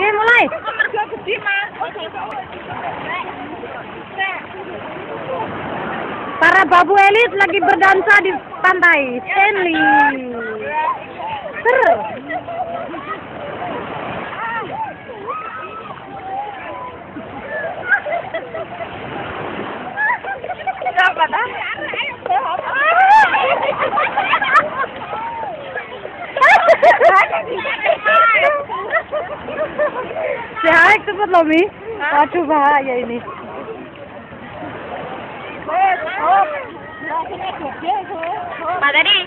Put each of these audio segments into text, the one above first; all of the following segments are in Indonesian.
Oke, mulai. Para babu elit lagi berdansa di pantai Stanley. Seru. Sehat cepet loh, Mi. Waduh, bahaya ini. Pak tadi.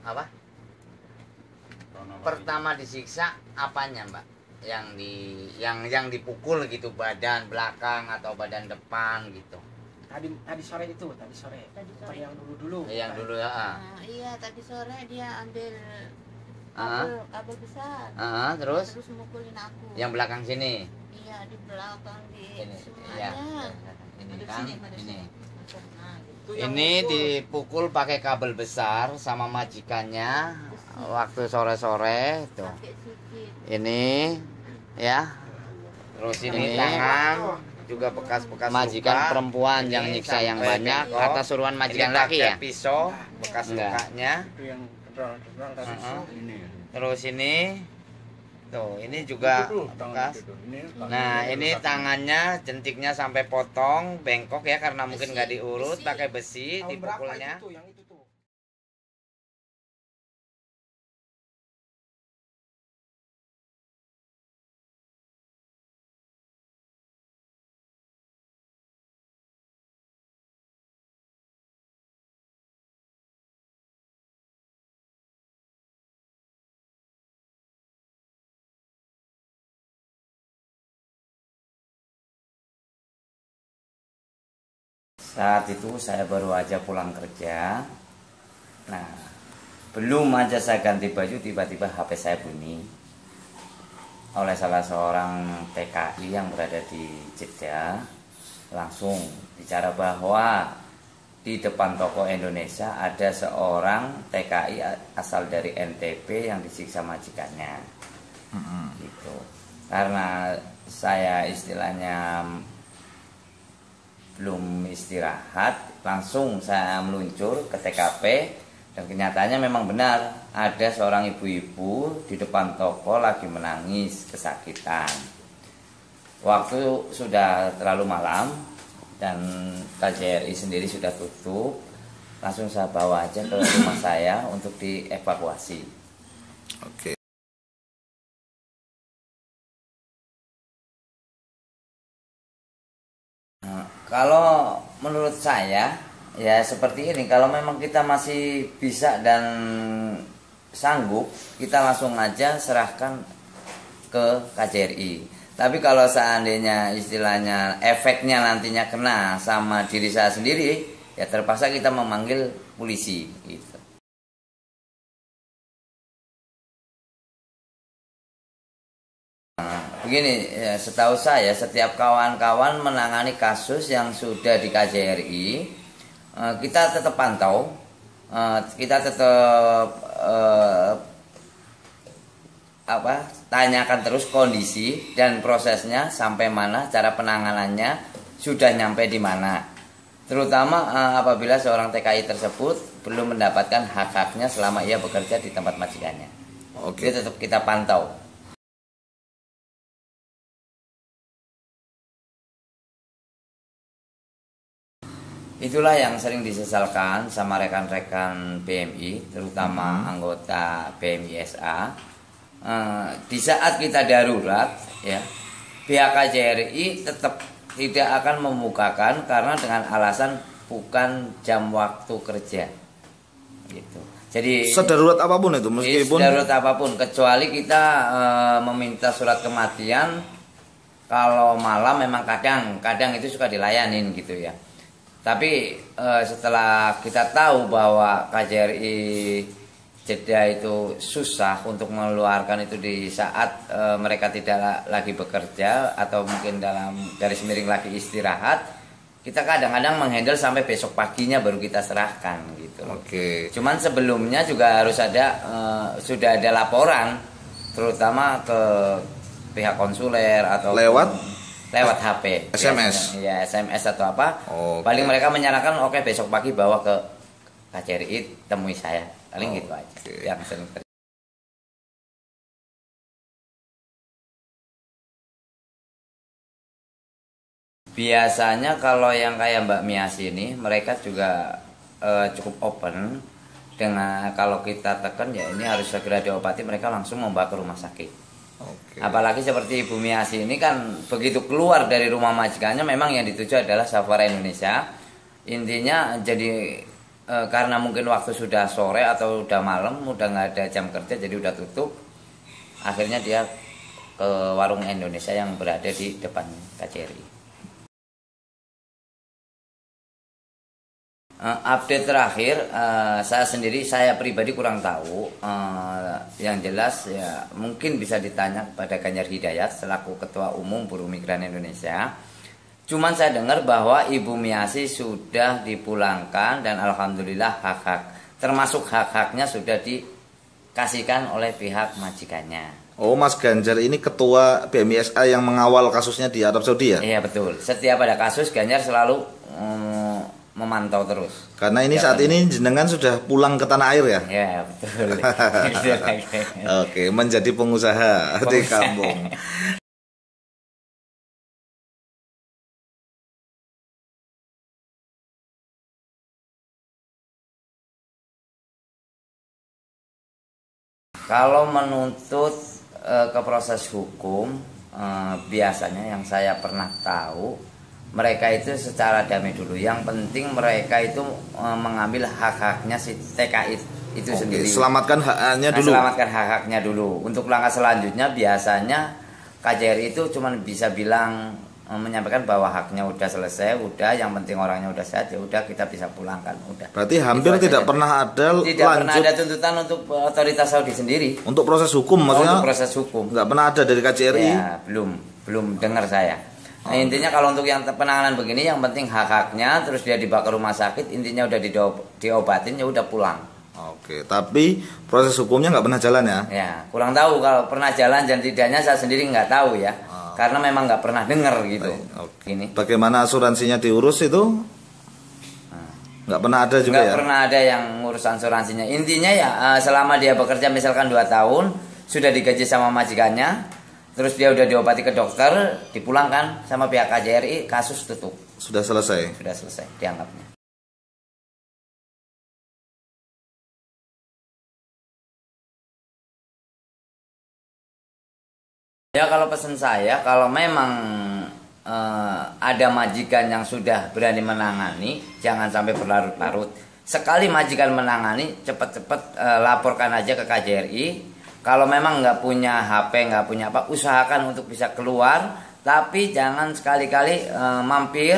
Apa? Pertama disiksa apanya, Mbak? Yang dipukul gitu, badan belakang atau badan depan gitu. Tadi sore itu, tadi sore. Yang dulu. Yang dulu ya. Iya, tadi sore dia ambil kabel besar. Terus Mukulin aku. yang belakang sini. Iya, di belakang di Ini, semuanya. ya. Ini kan, ini. Nah, Ini dipukul pakai kabel besar sama majikannya waktu sore-sore tuh. pakai sikit. Ini ya. Terus ini tangan juga bekas-bekas majikan luka. Perempuan yang Ini nyiksa yang sampai banyak bengkok. atas suruhan majikan Ini laki pakai ya. pisau bekas Enggak. lukanya. Itu yang tebal Ini. Terus ini tuh, ini juga bekas. Nah, ini tangannya, jentiknya sampai potong, bengkok ya karena mungkin nggak diurut, pakai besi dipukulnya. Yang itu tuh. Saat itu saya baru aja pulang kerja. Nah, belum aja saya ganti baju, tiba-tiba HP saya bunyi oleh salah seorang TKI yang berada di Jeddah. Langsung bicara bahwa di depan toko Indonesia ada seorang TKI asal dari NTB yang disiksa majikannya. Gitu. Karena saya istilahnya belum istirahat, langsung saya meluncur ke TKP dan kenyataannya memang benar ada seorang ibu-ibu di depan toko lagi menangis kesakitan. Waktu sudah terlalu malam dan KJRI sendiri sudah tutup, langsung saya bawa aja ke rumah saya untuk dievakuasi. Oke. Kalau menurut saya ya seperti ini, kalau memang kita masih bisa dan sanggup, kita langsung aja serahkan ke KJRI. Tapi kalau seandainya istilahnya efeknya nantinya kena sama diri saya sendiri, ya terpaksa kita memanggil polisi gitu. Begini, ya, setahu saya setiap kawan-kawan menangani kasus yang sudah di KJRI, kita tetap pantau, kita tetap tanyakan terus kondisi dan prosesnya sampai mana, cara penanganannya sudah nyampe di mana. Terutama apabila seorang TKI tersebut belum mendapatkan hak-haknya selama ia bekerja di tempat majikannya. Oke, tetap kita pantau. Itulah yang sering disesalkan sama rekan-rekan BMI, terutama anggota BMI SA. Di saat kita darurat, ya, pihak KJRI tetap tidak akan membukakan karena dengan alasan bukan jam waktu kerja. gitu. Jadi sedarurat apapun itu, meskipun sedarurat apapun, kecuali kita meminta surat kematian kalau malam memang kadang itu suka dilayanin gitu ya. Tapi setelah kita tahu bahwa KJRI Jeddah itu susah untuk mengeluarkan itu di saat mereka tidak lagi bekerja atau mungkin dalam garis miring lagi istirahat, kita kadang-kadang menghandle sampai besok paginya baru kita serahkan gitu. Oke. Cuman sebelumnya juga harus ada sudah ada laporan, terutama ke pihak konsuler atau lewat HP, SMS, ya SMS atau apa. Oke. Paling mereka menyarankan oke, besok pagi bawa ke KJRI, temui saya, paling gitu aja yang sering terjadi. Biasanya kalau yang kayak Mbak Miasi ini mereka juga cukup open dengan kalau kita tekan ya ini harus segera diobati, mereka langsung membawa ke rumah sakit. Oke. Apalagi seperti Ibu Miasi ini kan begitu keluar dari rumah majikannya memang yang dituju adalah Safara Indonesia. Intinya jadi karena mungkin waktu sudah sore atau udah malam, udah nggak ada jam kerja, jadi udah tutup. Akhirnya dia ke warung Indonesia yang berada di depan KJRI. Update terakhir, saya pribadi kurang tahu. Yang jelas ya mungkin bisa ditanya pada Ganjar Hidayat selaku Ketua Umum Buruh Migran Indonesia. Cuman saya dengar bahwa Ibu Miasi sudah dipulangkan dan alhamdulillah termasuk hak-haknya sudah dikasihkan oleh pihak majikannya. Oh, Mas Ganjar ini ketua BMISA yang mengawal kasusnya di Arab Saudi ya? Iya betul. Setiap ada kasus Ganjar selalu memantau terus. Karena ini saat ini jenengan sudah pulang ke tanah air ya? Ya betul. Oke, menjadi pengusaha di kampung. Kalau menuntut ke proses hukum, biasanya yang saya pernah tahu mereka itu secara damai dulu. Yang penting mereka itu mengambil hak-haknya si TKI itu sendiri. Selamatkan hak-haknya dulu. Selamatkan hak-haknya dulu. Untuk langkah selanjutnya biasanya KJRI itu cuma bisa bilang menyampaikan bahwa haknya udah selesai, udah yang penting orangnya udah sehat, ya udah kita bisa pulangkan, udah. Berarti hampir tidak pernah ada pernah ada tuntutan untuk otoritas Saudi sendiri. Untuk proses hukum maksudnya? Untuk proses hukum. Nggak pernah ada dari KJRI? Ya, belum dengar saya. Nah, intinya kalau untuk yang penanganan begini yang penting hak-haknya, terus dia dibawa ke rumah sakit, intinya udah diobatin ya udah pulang. Oke, tapi proses hukumnya nggak pernah jalan ya? Ya, kurang tahu kalau pernah jalan dan tidaknya saya sendiri nggak tahu ya. Karena memang nggak pernah dengar gitu. Oke. Ini. Bagaimana asuransinya diurus itu? Nggak pernah ada juga nggak ya? Nggak pernah ada yang ngurus asuransinya. Intinya ya selama dia bekerja misalkan 2 tahun, sudah digaji sama majikannya, terus dia udah diobati ke dokter, dipulangkan sama pihak KJRI, kasus tutup. Sudah selesai? Sudah selesai dianggapnya. Ya kalau pesan saya, kalau memang ada majikan yang sudah berani menangani, jangan sampai berlarut-larut. Sekali majikan menangani, cepat-cepat laporkan aja ke KJRI. Kalau memang nggak punya HP, nggak punya apa, usahakan untuk bisa keluar. Tapi jangan sekali-kali mampir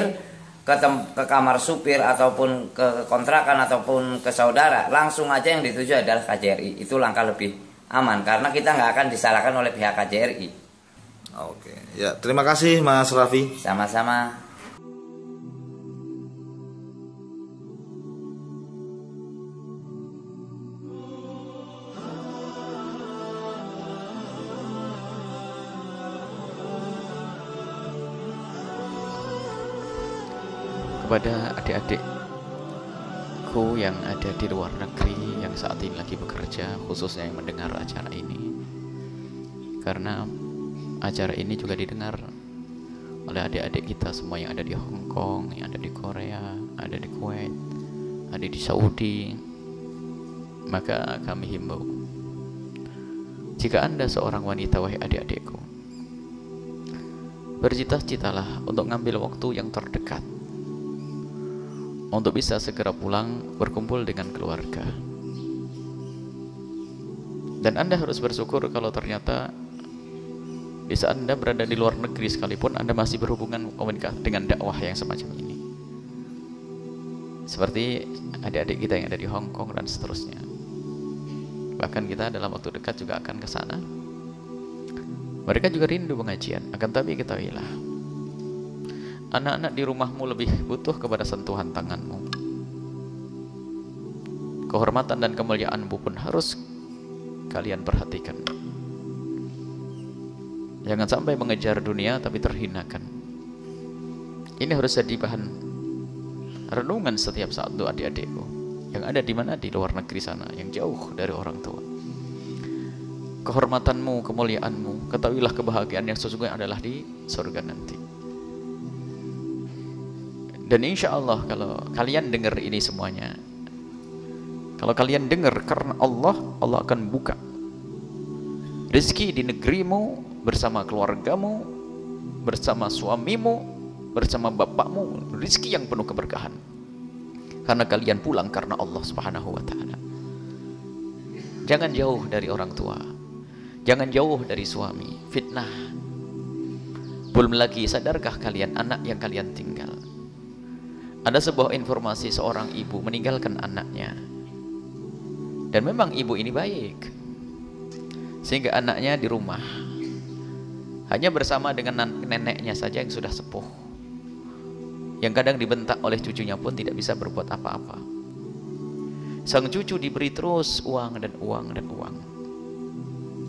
ke kamar supir ataupun ke kontrakan ataupun ke saudara. Langsung aja yang dituju adalah KJRI. Itu langkah lebih aman karena kita nggak akan disalahkan oleh pihak KJRI. Oke, ya terima kasih Mas Raffi. Sama-sama. Kepada adik-adikku yang ada di luar negeri yang saat ini lagi bekerja, khususnya yang mendengar acara ini, karena acara ini juga didengar oleh adik-adik kita semua yang ada di Hong Kong, yang ada di Korea, ada di Kuwait, ada di Saudi. Maka kami himbau, jika Anda seorang wanita, wahai adik-adikku, bercita-citalah untuk ngambil waktu yang terdekat untuk bisa segera pulang berkumpul dengan keluarga. Dan Anda harus bersyukur kalau ternyata bisa Anda berada di luar negeri sekalipun Anda masih berhubungan komunikasi dengan dakwah yang semacam ini. Seperti adik-adik kita yang ada di Hong Kong dan seterusnya. Bahkan kita dalam waktu dekat juga akan ke sana. Mereka juga rindu pengajian. Akan tapi ketahuilah, anak-anak di rumahmu lebih butuh kepada sentuhan tanganmu. Kehormatan dan kemuliaanmu pun harus kalian perhatikan. Jangan sampai mengejar dunia tapi terhinakan. Ini harus jadi bahan renungan setiap saat untuk adik-adikku yang ada di mana, di luar negeri sana, yang jauh dari orang tua. Kehormatanmu, kemuliaanmu, ketahuilah kebahagiaan yang sesungguhnya adalah di surga nanti. Dan insya Allah kalau kalian dengar ini semuanya, kalau kalian dengar karena Allah, Allah akan buka rezeki di negerimu, bersama keluargamu, bersama suamimu, bersama bapakmu, rezeki yang penuh keberkahan. Karena kalian pulang karena Allah Subhanahu wa ta'ala. Jangan jauh dari orang tua, jangan jauh dari suami, fitnah. Belum lagi, sadarkah kalian anak yang kalian tinggal? Ada sebuah informasi seorang ibu meninggalkan anaknya. Dan memang ibu ini baik, sehingga anaknya di rumah hanya bersama dengan neneknya saja yang sudah sepuh, yang kadang dibentak oleh cucunya pun tidak bisa berbuat apa-apa. Sang cucu diberi terus uang dan uang dan uang.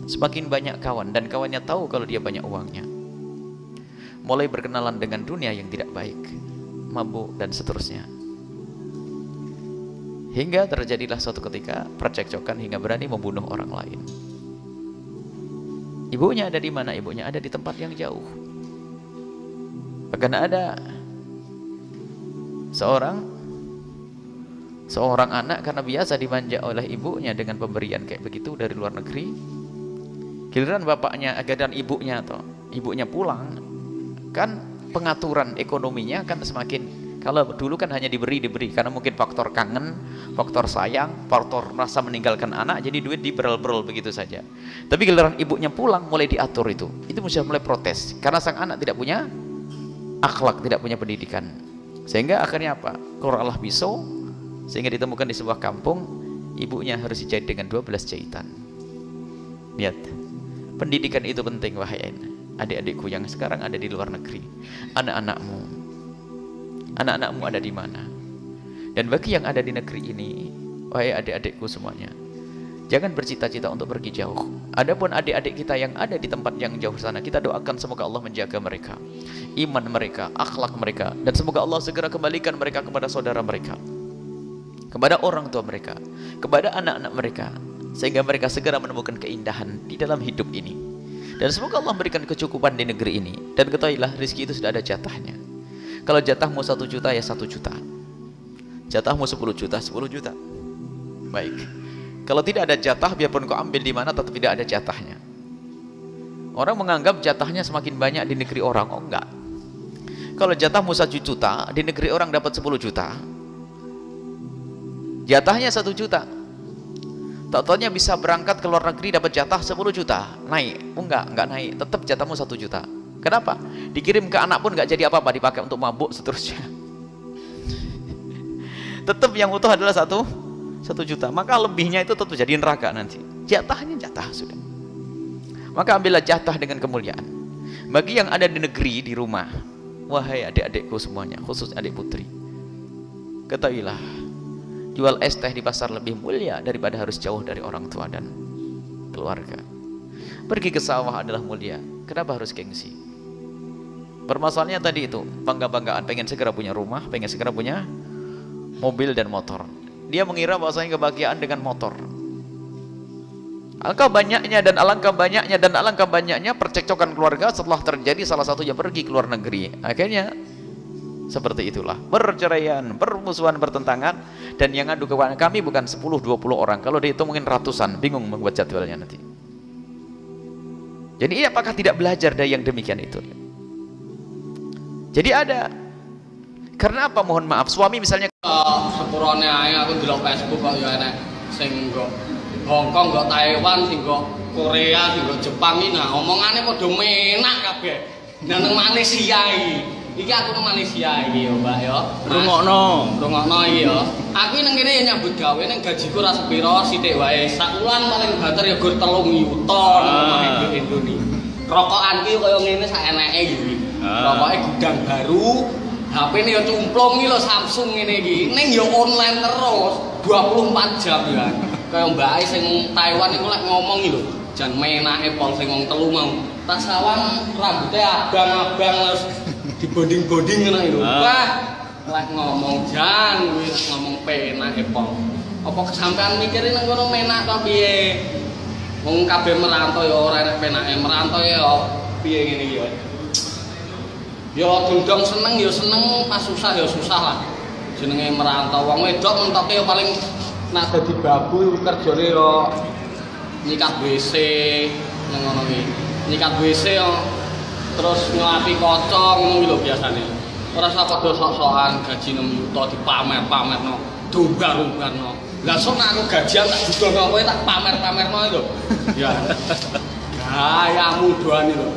Semakin banyak kawan, dan kawannya tahu kalau dia banyak uangnya. Mulai berkenalan dengan dunia yang tidak baik, mabuk dan seterusnya. Hingga terjadilah suatu ketika percekcokan hingga berani membunuh orang lain. Ibunya ada di mana? Ibunya ada di tempat yang jauh. Bahkan ada seorang anak karena biasa dimanja oleh ibunya dengan pemberian kayak begitu dari luar negeri. Giliran bapaknya, giliran ibunya pulang, kan pengaturan ekonominya kan semakin. Kalau dulu kan hanya diberi karena mungkin faktor kangen, faktor sayang, faktor merasa meninggalkan anak, jadi duit diberel-berel begitu saja. Tapi giliran ibunya pulang mulai diatur itu mesti mulai protes karena sang anak tidak punya akhlak, tidak punya pendidikan. Sehingga akhirnya apa? Keluarlah pisau, sehingga ditemukan di sebuah kampung, ibunya harus dijahit dengan 12 jahitan. Lihat, pendidikan itu penting wahai adik-adikku yang sekarang ada di luar negeri. Anak-anakmu ada di mana? Dan bagi yang ada di negeri ini, wahai adik-adikku semuanya, jangan bercita-cita untuk pergi jauh. Adapun adik-adik kita yang ada di tempat yang jauh sana, kita doakan semoga Allah menjaga mereka, iman mereka, akhlak mereka, dan semoga Allah segera kembalikan mereka kepada saudara mereka, kepada orang tua mereka, kepada anak-anak mereka, sehingga mereka segera menemukan keindahan di dalam hidup ini. Dan semoga Allah memberikan kecukupan di negeri ini. Dan ketahuilah, rezeki itu sudah ada jatahnya. Kalau jatahmu 1 juta ya 1 juta, jatahmu 10 juta 10 juta. Baik. Kalau tidak ada jatah, biarpun kau ambil di mana tetap tidak ada jatahnya. Orang menganggap jatahnya semakin banyak di negeri orang. Oh enggak. Kalau jatahmu 1 juta, di negeri orang dapat 10 juta, jatahnya 1 juta. Tak-taunya bisa berangkat ke luar negeri dapat jatah 10 juta, naik. Oh enggak naik, tetap jatahmu 1 juta. Kenapa? Dikirim ke anak pun enggak jadi apa-apa, dipakai untuk mabuk seterusnya. Tetap yang utuh adalah 1 juta. Maka lebihnya itu tetap jadi neraka nanti. Jatahnya jatah sudah. Maka ambillah jatah dengan kemuliaan. Bagi yang ada di negeri, di rumah, wahai adik-adikku semuanya, khusus adik putri, ketahuilah, jual es teh di pasar lebih mulia daripada harus jauh dari orang tua dan keluarga. Pergi ke sawah adalah mulia. Kenapa harus gengsi? Permasalahannya tadi itu, bangga-banggaan, pengen segera punya rumah, pengen segera punya mobil dan motor. Dia mengira bahwasanya kebahagiaan dengan motor. Alangkah banyaknya percekcokan keluarga setelah terjadi salah satunya pergi ke luar negeri. Akhirnya seperti itulah, perceraian, permusuhan, pertentangan. Dan yang ngadu kepada kami bukan 10-20 orang, kalau dihitung mungkin ratusan, bingung membuat jadwalnya nanti. Jadi apakah tidak belajar dari yang demikian itu? Jadi ada. Karena apa? Mohon maaf, suami misalnya sepurone ae aku ndelok Facebook kok ya enek sing kok Hongkong, nggo Taiwan, sing nggo Korea, sing nggo Jepang iki nah omongane padha menak kabeh. Nah nang Malaysia iki aku nang Malaysia iki ya, Mbak ya. Rungokno iki ya. Aku nang kene ya nyambut gawe nang gajiku ora sepiro sithik wae. Sak wulan paling banter ya gur 3 yuta nang Indonesia. Rokokan ki kaya ngene sak eneke iki. Rokoke gudang baru. HP-ne ya cumplung iki lho Samsung ngene iki. Ning ya online terus 24 jam ya. Kaya mbake sing Taiwan iku lek ngomong iki lho, jan menake pol sing wong telu mau. Tas sawang rambute abang-abang terus dibonding-bonding ngono iki lho. Wah, lek ngomong jan kuwi ngomong penake pol. Apa kesampean mikirin nang ngono menak to piye? Wong kabeh merantau ya ora enak penake, merantau ya piye ngene iki ya. Ya dundong seneng ya seneng, pas susah ya susah lah. Jenenge merantau wong wedok mentoke ya paling nak dadi babu kerjane ya nyikat WC nang ngono iki. Nyikat WC ya terus nyuapi kaca ngono lho biasane. Ora usah padha sok-sokan gaji 6 juta dipamer-pamerno, dumbar-dumbarno. Lah sok nek aku gajian tak dudono kowe tak pamer-pamerno lho. Ya. Gayamu doane lho.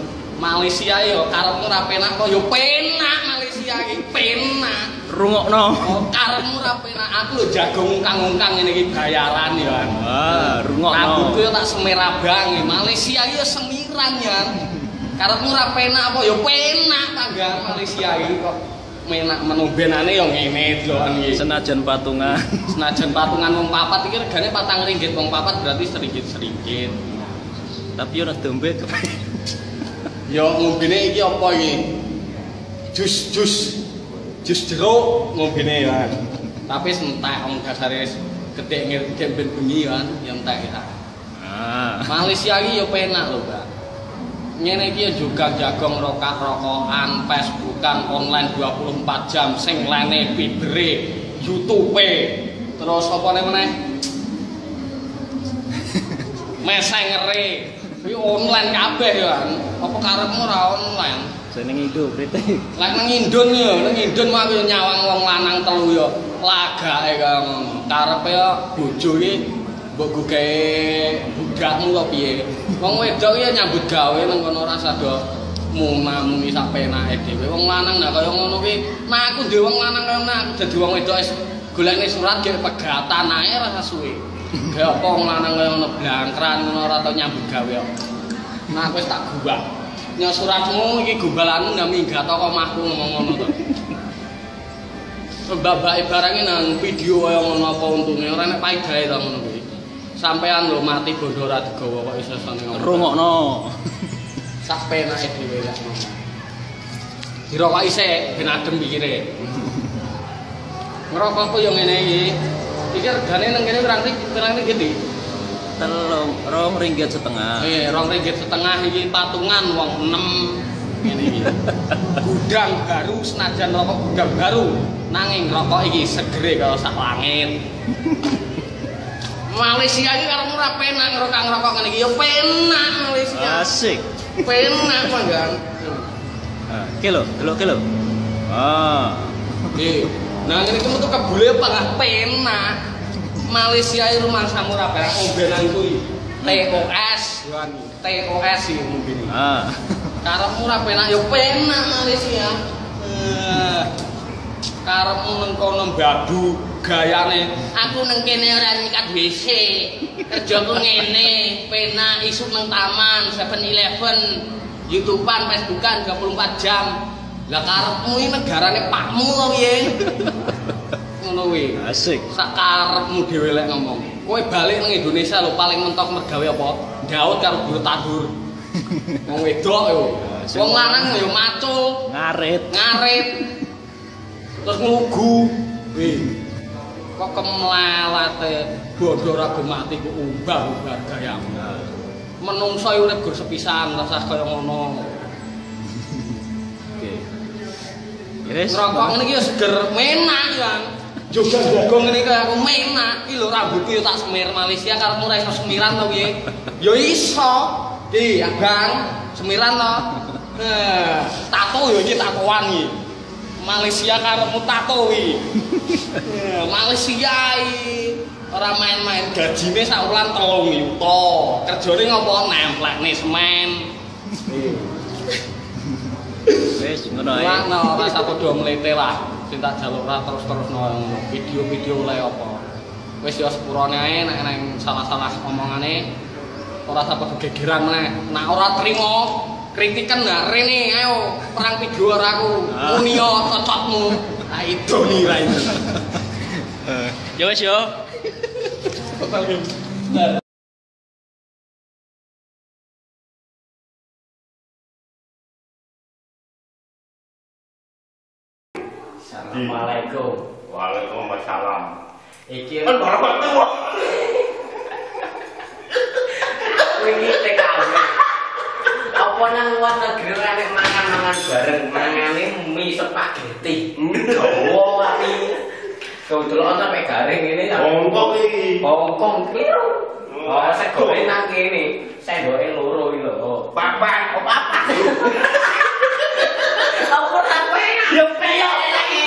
Malaysia yo karepmu ora penak kok yo penak Malaysia iki penak. Rungokno. Oh, karepmu ora penak aku lho jago ngungkang-ngungkang ngene iki bayaran yo. Rungokno. Rambutku yo tak semir abang. Malaysia yo semiran ya. Karepmu ora penak apa yo penak tangga Malaysia iki kok menak menumbenane yo ngene delokan iki. Senajan patungan. Senajan patungan wong papat iki regane Rp4 wong papat berarti sedikit-sedikit. Tapi ora dompet. Ya ngombene iki apa iki? Jus jeruk ngombene ya. Tapi entek wong dasare gede ngirke ben bengi kan ya entek ya. Malaysia iki ya penak lho, Mbak. Ngene iki ya juga jagong rokokan, Facebookan online 24 jam sing lene Fibre, YouTube, terus apa meneh? Messenger. Kuwi online kabeh ya. Apa karepmu ora online? Seneng Indo kritik. Lek nang Indon ya, nang Indon mah yo nyawang wong lanang telu ya. Lagake kaya ngono. Karepe ya bojo iki mbok gugae budakmu lho piye. Wong wedok ya nyambut gawe nang kono ora sada muni sak penake dhewe. Wong lanang nah kaya ngono kuwi, nah aku dhewe wong lanang kaya ngono aku dadi wong wedok wis golekne surat ge pegatan ae rasa suwe. Kayak apa wong lanang kaya ngono blangkran ngono ora tau nyambut gawe kok. Nah aku wis tak gubah. Nya suratmu iki gombalanmu ndak minggat kok omahku ngomong ngono to. Mbak-mbake barange nang video kaya ngono apa untunge ora nek paedahe to ngono kuwi. Sampean lho mati bondo ora digawa kok iso sene ngono. Rungokno. Sak penake dhewe lek ngono. Dirokoki sik ben adem pikire. Ngerokokku yo ngene iki. Iki regane nang kene pirang gede. Rp2,5. Rp2,5 iki patungan wong 6 ngene iki. Gudang baru senajan rokok gudang baru nanging rokok iki segere kaya sak langit. Malaysia iki karo ora penak ngerokok ngene iki ya penak Malaysia. Asik. Penak manggan. Kilo. Nah ngene iki metu kebule pangah penak. Malaysia iki rumah samu ora penak ombenan kuwi. TOS iki mungkin. Karepmu ora penak ya penak Malaysia. Karepmu nang kono babu gayane. Aku nang kene ora nyikat WC. Kerjaku ngene, penak isuk nang taman 7-Eleven, YouTube-an, Facebook-an 24 jam. Lah karepmu iki negarane pakmu to piye? Ngono kuwi. Asik. Sak karepmu dhewe lek ngomong. Kowe balik nang Indonesia lho paling mentok mergawe apa? Daud karo guru tadur. Wong wedok yo. Wong lanang yo macul, Ngarit. Terus nglugu. Kok kemlelete bodo ora mati ku ubah gayamu. Menungso urip gur sepisan rasah kaya ngono. Oke. Wis. Ngerokok ngene iki ya seger menak kan. Jogo ngene iki aku menak. Iki lho rambutku ya tak semir Malaysia karepmu ora iso semiran to piye? Ya iso. Abang semiran to. Tato ya iki tatoan iki. Malaysia karepmu tato iki. Malaysia iki ora main-main gajine sak wulan 3 juta. Kerjane ngopo nemplekne semen. Wis ngono ae. Lah ora usah padha mlete lah. Sing tak jaluk ora terus-terusno video-video oleh apa. Wis ya sepurane ae nek nang salah-salah omongane ora usah padha gegeran meneh. Nek ora trimo kritikan nah rene ayo perang video karo aku. Munio cocokmu. Ah itu nih ra itu. Ya wis yo. Assalamualaikum. Waalaikumsalam. Iki Kan baru ketemu. wingi TKW. Apa nang luar negeri nek mangan-mangan bareng mangane mie spaghetti. Dawa api. Kebetulan sampai garing ini Hongkong iki. Hongkong kliru. Oh, segone nang kene. Sendoke loro iki lho. Papan, Oh, papat. Apa sampe? Ya peyok lagi.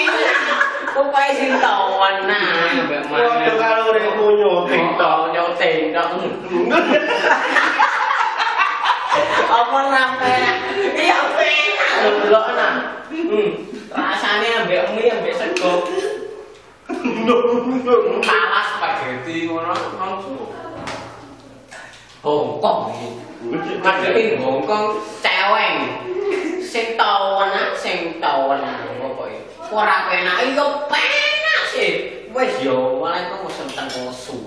Upae sing tawan nah, mbak Waduh kalau remu nyuting tok. Nyoting tok. Apa sampe? Ya penak delokna. Rasane ambek mie ambek sego. Talas spaghetti ngono langsung. Hongkong iki. Madhepe Hongkong ceweng. Sing tawan pokoke. Ora penak yo penak sih. Wis yo malah kok mesen teng kosu.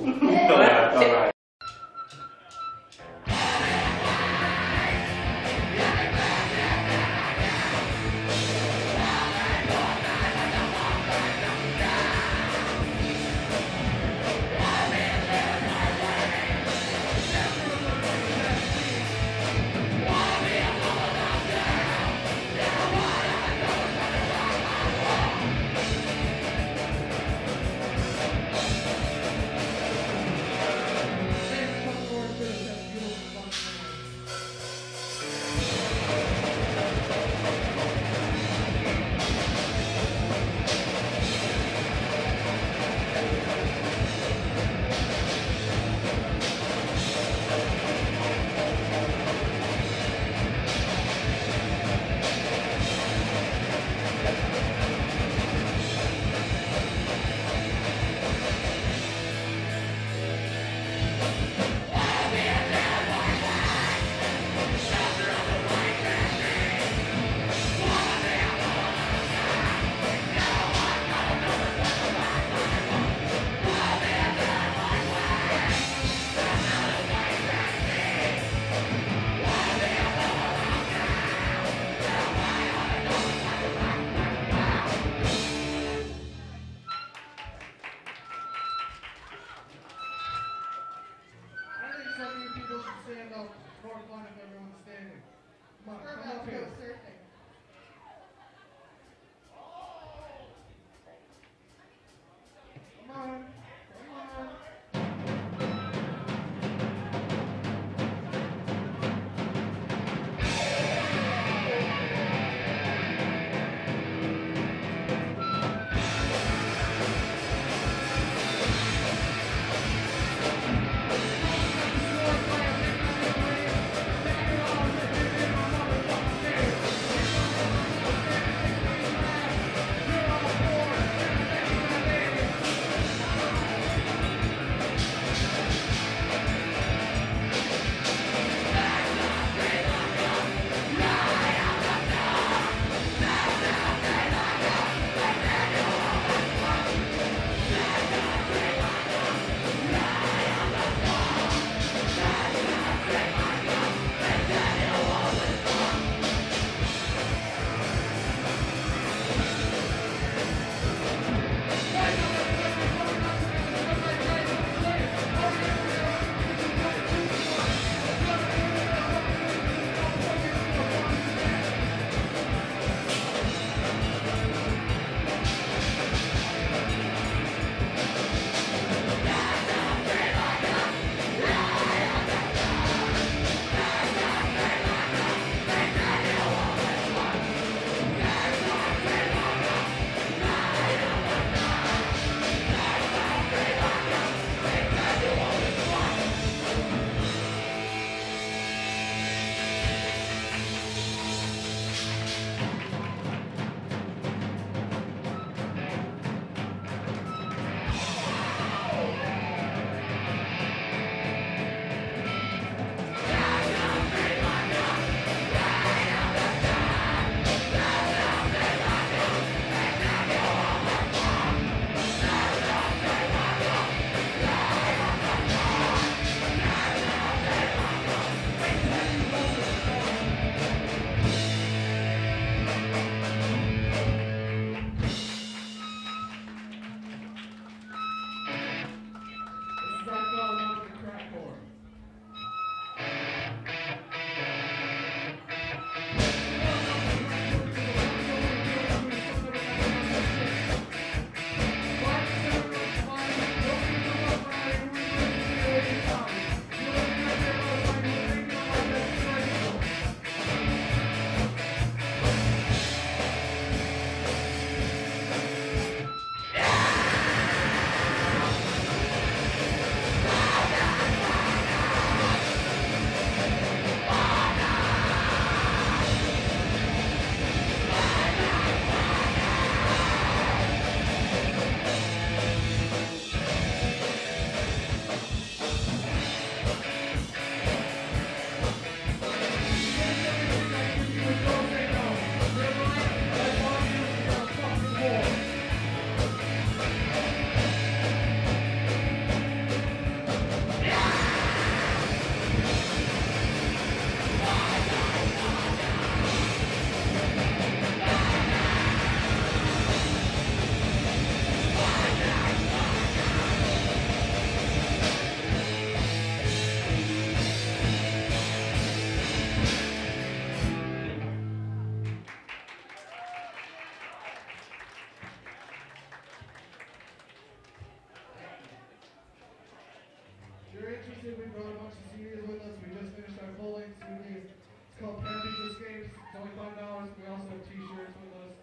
Houston. We brought a bunch of CDs with us. We just finished our full-length CD. It's called Camping Escapes. $25. We also have T-shirts with us.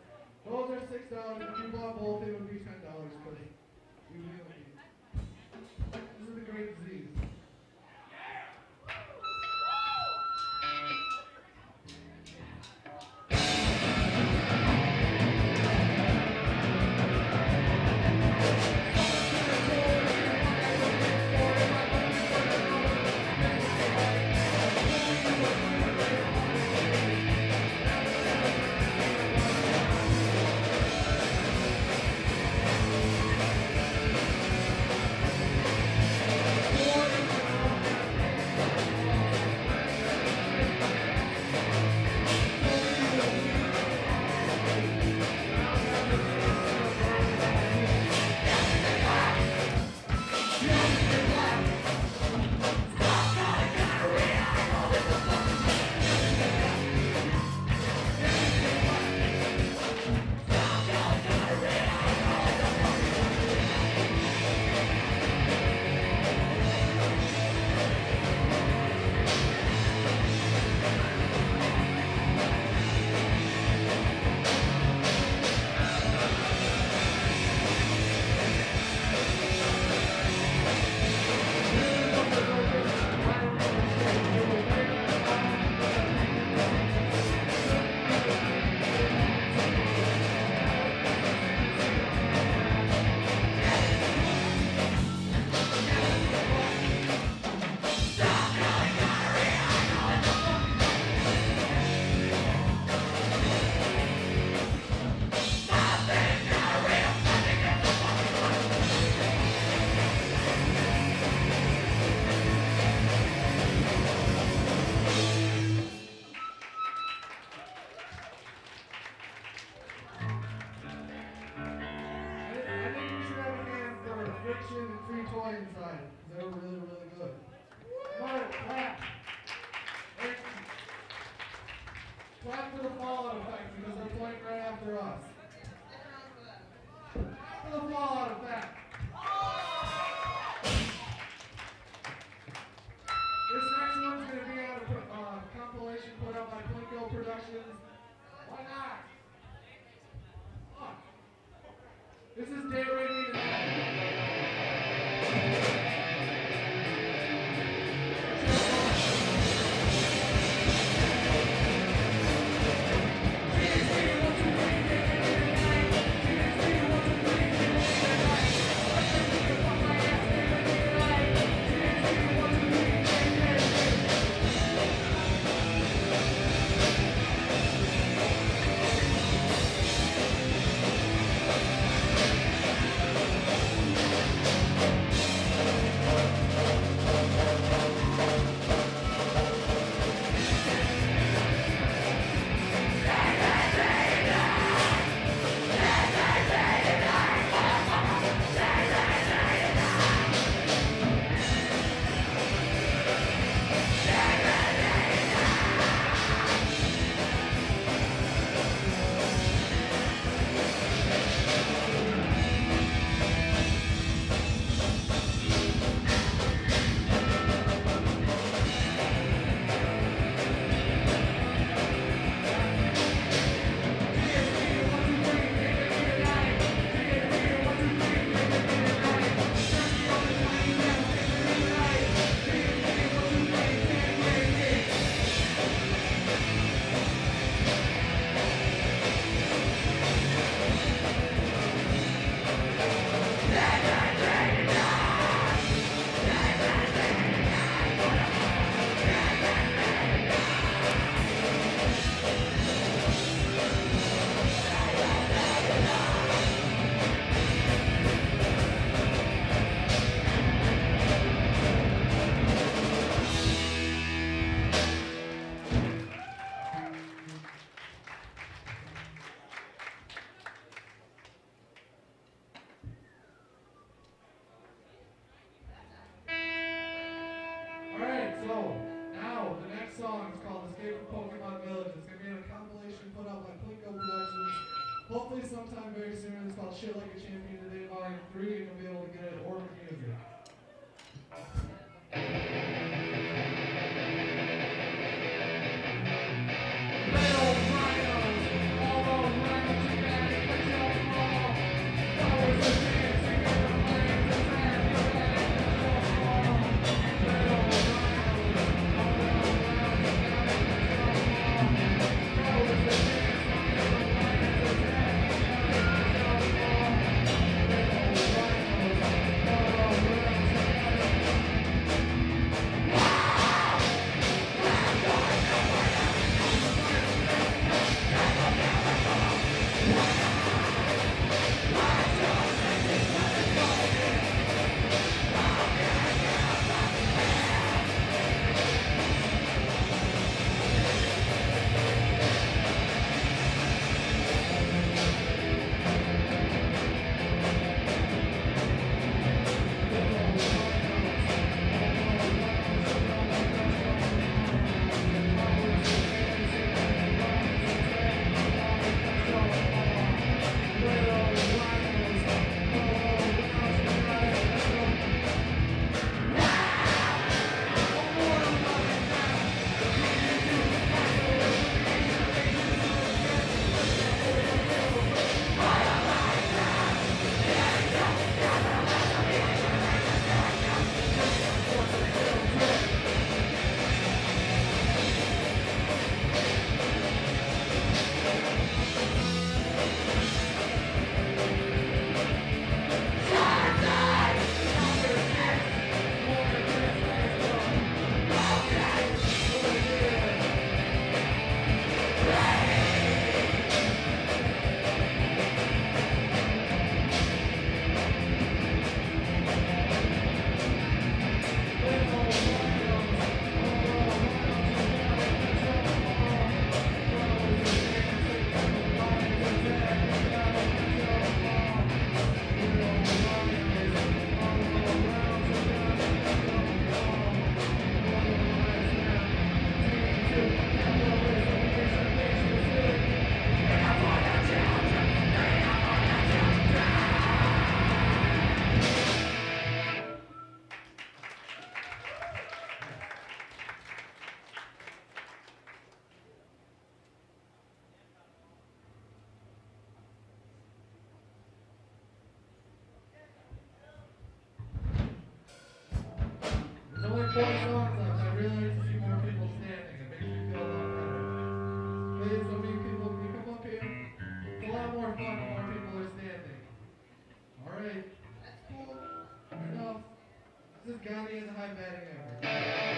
Those are $6. If you bought both, it would be $10. But we really need. This is the Great Disease. This is Day Rating Alright, so now the next song is called Escape from Pokemon Village. It's going to be in a compilation put out by Plinko Productions. Hopefully sometime very soon. It's called Shit Like a Champion Today Volume 3, and you'll be able to get it at Orbit Music. 4 songs left. I really like to see more people standing. It makes me feel a lot better. Please, so many people, can you come up here? It's a lot more fun when more people are standing. Alright. That's cool. Fair enough. This is Gandhi and the high batting average.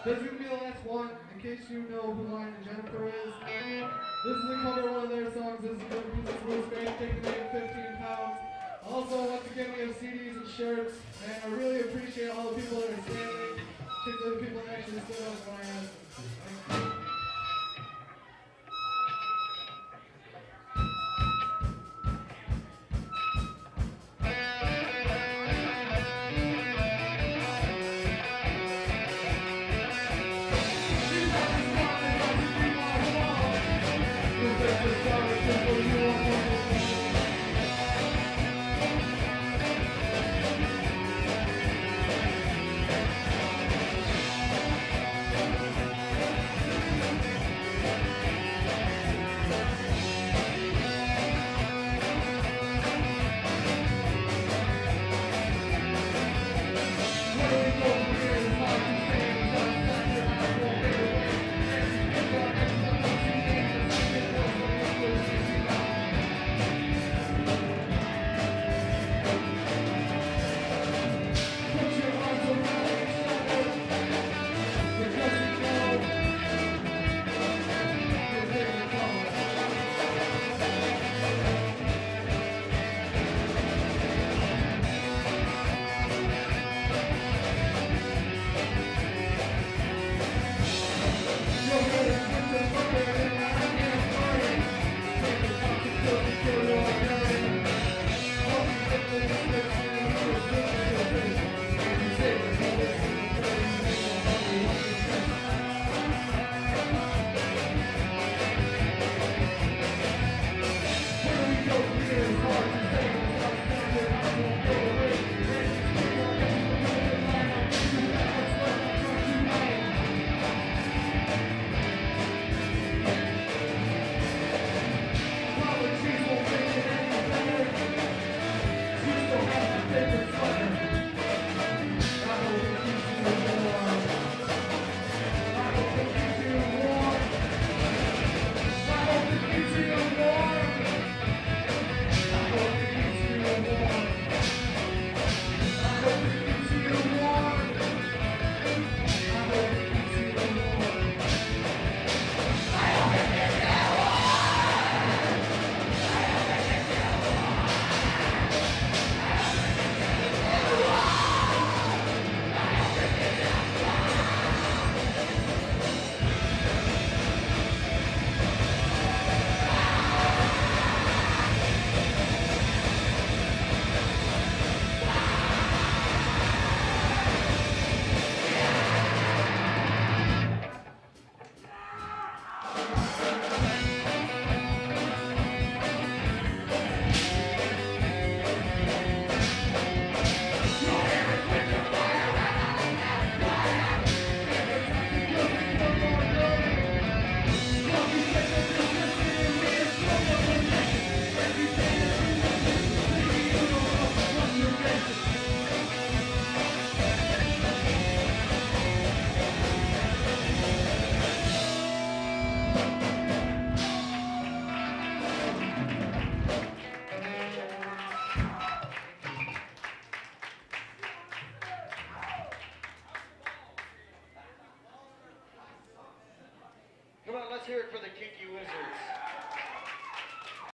This is gonna be the last one. In case you know who Lion and Jennifer is, this is a cover of one of their songs. This is the piece of Bruce Bank taking in 15 pounds. Also, once again, we have CDs and shirts, and I really appreciate all the people that are standing, particularly the people that actually stood up when I